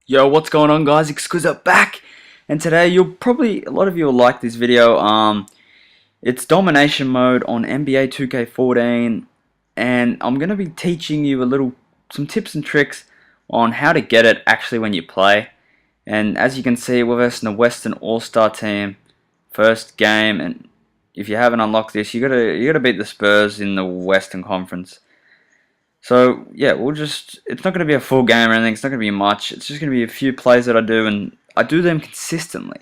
Yo, what's going on, guys? Exquisite back, and today a lot of you will like this video. It's domination mode on NBA 2K14, and I'm gonna be teaching you some tips and tricks on how to get it actually when you play. And as you can see, we're versing the Western All-Star team, first game, and if you haven't unlocked this, you gotta beat the Spurs in the Western Conference. So yeah, it's not going to be a full game or anything, it's not going to be much, it's just going to be a few plays that I do, and I do them consistently.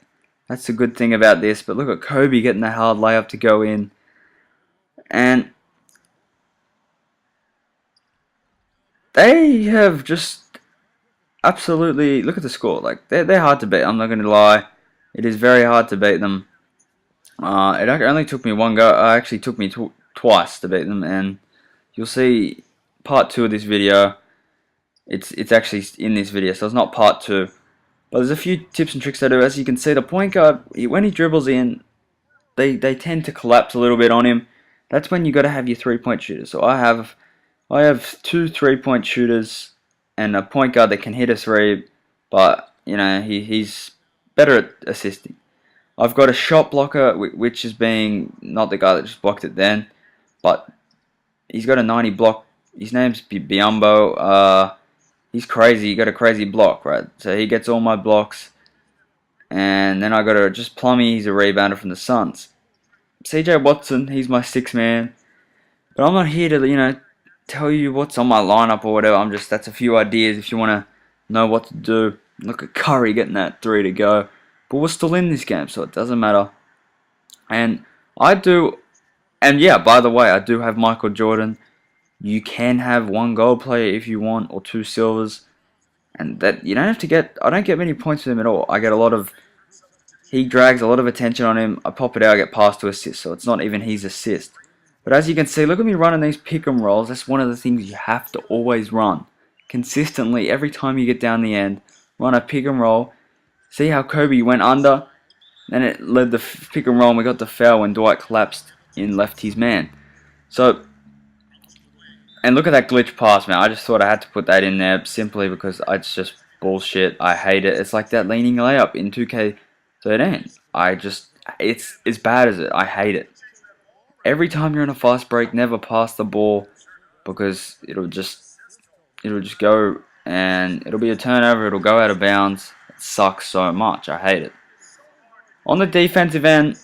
That's the good thing about this. But look at Kobe getting the hard layup to go in, and they have just absolutely, look at the score, like they're hard to beat, I'm not going to lie. It is very hard to beat them. It only took me one go, actually took me twice to beat them, and you'll see part 2 of this video. It's actually in this video, so it's not part 2. But there's a few tips and tricks I do. As you can see, the point guard, when he dribbles in, they tend to collapse a little bit on him. That's when you got to have your 3-point shooters. So I have 2 3-point shooters and a point guard that can hit a 3, but you know he's better at assisting. I've got a shot blocker, which is being not the guy that just blocked it then, but he's got a 90 block. His name's Biombo. He's crazy. He got a crazy block, right? So he gets all my blocks. And then I got to just Plummy. He's a rebounder from the Suns. CJ Watson, he's my 6th man. But I'm not here to, tell you what's on my lineup or whatever. That's a few ideas if you want to know what to do. Look at Curry getting that 3 to go. But we're still in this game, so it doesn't matter. And yeah, by the way, I do have Michael Jordan. You can have 1 gold player if you want, or 2 silvers, and that you don't have to get. I don't get many points with him at all. I get he drags a lot of attention on him. I pop it out, I get pass to assist, so it's not even his assist. But as you can see, look at me running these pick and rolls. That's one of the things you have to always run consistently. Every time you get down the end, run a pick and roll. See how Kobe went under, then it led the pick and roll, and we got the foul when Dwight collapsed and left his man. So. And look at that glitch pass, man. I just thought I had to put that in there simply because it's just bullshit. I hate it. It's like that leaning layup in 2K13. It's as bad as it. I hate it. Every time you're in a fast break, never pass the ball because it'll just go and it'll be a turnover. It'll go out of bounds. It sucks so much. I hate it. On the defensive end,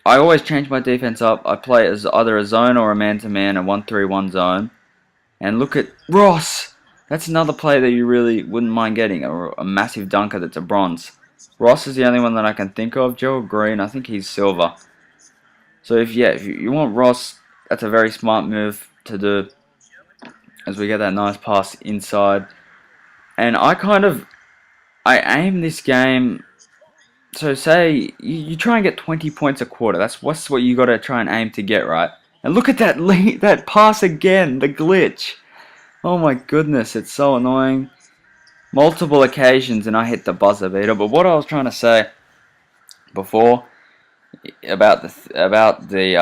I always change my defense up. I play as either a zone or a man-to-man, a 1-3-1 zone. And look at Ross. That's another player that you really wouldn't mind getting, a massive dunker that's a bronze. Ross is the only one that I can think of. Gerald Green, I think he's silver. So if you want Ross, that's a very smart move to do, as we get that nice pass inside. And I aim this game. So say you try and get 20 points a quarter. That's what you got to try and aim to get, right? And look at that pass again, the glitch. Oh my goodness, it's so annoying. Multiple occasions and I hit the buzzer beater. But what I was trying to say before about the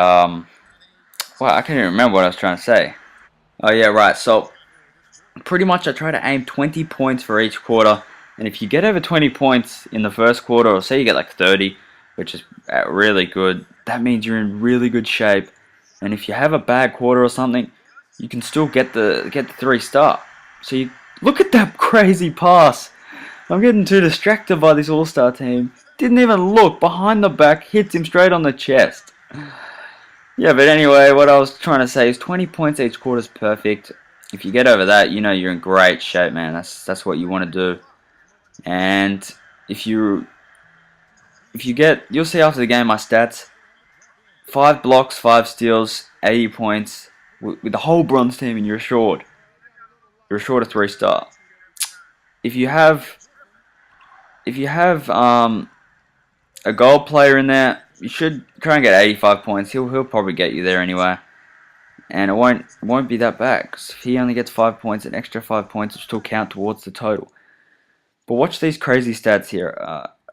well, I can't even remember what I was trying to say. Oh yeah, right. So pretty much I try to aim 20 points for each quarter. And if you get over 20 points in the first quarter, or say you get like 30, which is really good, that means you're in really good shape. And if you have a bad quarter or something, you can still get the 3-star. So you look at that crazy pass. I'm getting too distracted by this all-star team. Didn't even look behind the back, hits him straight on the chest. Yeah, but anyway, what I was trying to say is 20 points each quarter is perfect. If you get over that, you're in great shape, man. That's what you want to do. And if you get, you'll see after the game my stats: 5 blocks, 5 steals, 80 points with the whole bronze team, and you're assured a 3-star. If you have a gold player in there, you should try and get 85 points. He'll probably get you there anyway, and it won't be that bad. 'Cause if he only gets 5 points, an extra 5 points will still count towards the total. But watch these crazy stats here.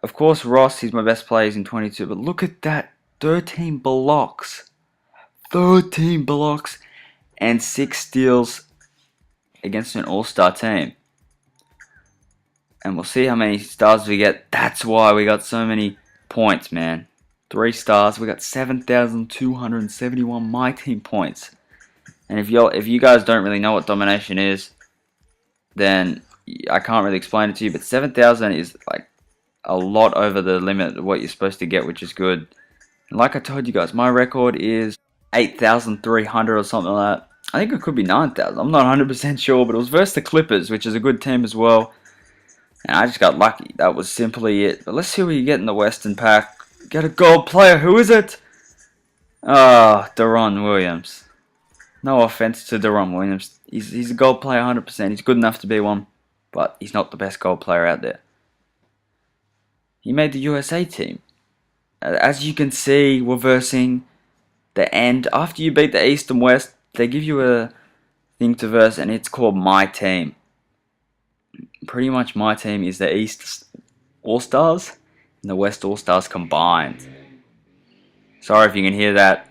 Of course, Ross, he's my best player, he's in 22. But look at that. 13 blocks. 13 blocks and 6 steals against an all-star team. and we'll see how many stars we get. That's why we got so many points, man. 3 stars. We got 7,271 My Team points. And if you guys don't really know what domination is, then I can't really explain it to you. But 7,000 is like a lot over the limit of what you're supposed to get, which is good. And like I told you guys, my record is 8,300 or something like that. I think it could be 9,000. I'm not 100% sure, but it was versus the Clippers, which is a good team as well. And I just got lucky. That was simply it. But let's see what you get in the Western Pack. Get a gold player. Who is it? Ah, Deron Williams. No offense to Deron Williams. He's a gold player 100%. He's good enough to be one. But he's not the best gold player out there. He made the USA team. As you can see, we're versing the end. After you beat the East and West, they give you a thing to verse, and it's called My Team. Pretty much My Team is the East All-Stars and the West All-Stars combined. Sorry if you can hear that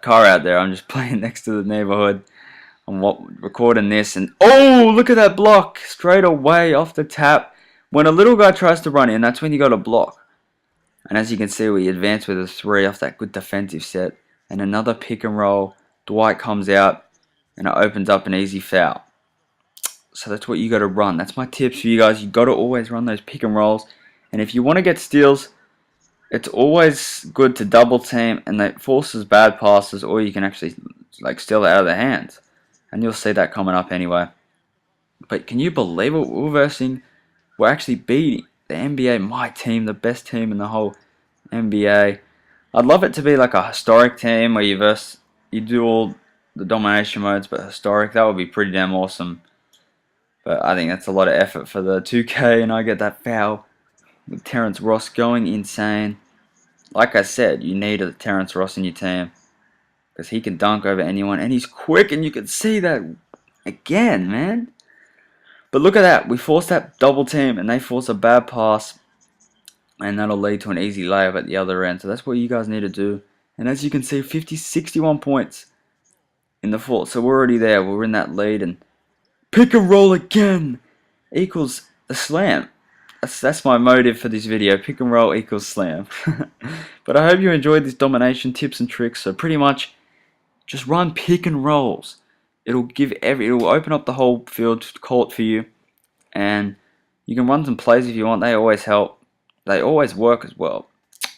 car out there. I'm just playing next to the neighborhood. I'm recording this, and oh, look at that block straight away off the tap. When a little guy tries to run in, that's when you got to block. And as you can see, we advance with a 3 off that good defensive set. And another pick and roll. Dwight comes out, and it opens up an easy foul. So that's what you got to run. That's my tips for you guys. You got to always run those pick and rolls. And if you want to get steals, it's always good to double team, and that forces bad passes, or you can actually like steal it out of their hands. And you'll see that coming up anyway. But can you believe it? We're versing. We're actually beating the NBA My Team, the best team in the whole NBA. I'd love it to be like a historic team where you do all the domination modes, but historic. That would be pretty damn awesome. But I think that's a lot of effort for the 2K, and I get that foul with Terrence Ross going insane. Like I said, you need a Terrence Ross in your team because he can dunk over anyone, and he's quick, and you can see that again, man. But look at that. We force that double team, and they force a bad pass, and that'll lead to an easy layup at the other end. So that's what you guys need to do. And as you can see, 61 points in the fourth. So we're already there. We're in that lead, and pick and roll again equals a slam. That's my motive for this video. Pick and roll equals slam. But I hope you enjoyed this domination tips and tricks. So pretty much just run pick and rolls. It'll open up the whole field court for you, and you can run some plays if you want. They always help. They always work as well.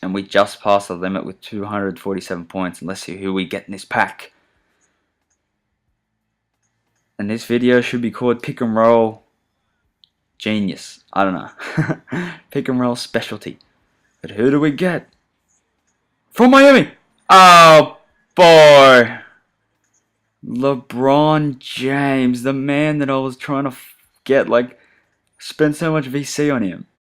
And we just passed the limit with 247 points. And let's see who we get in this pack. And this video should be called Pick and Roll Genius. I don't know. Pick and roll specialty. But who do we get? From Miami! Oh, boy! LeBron James, the man that I was trying to get, spend so much VC on him.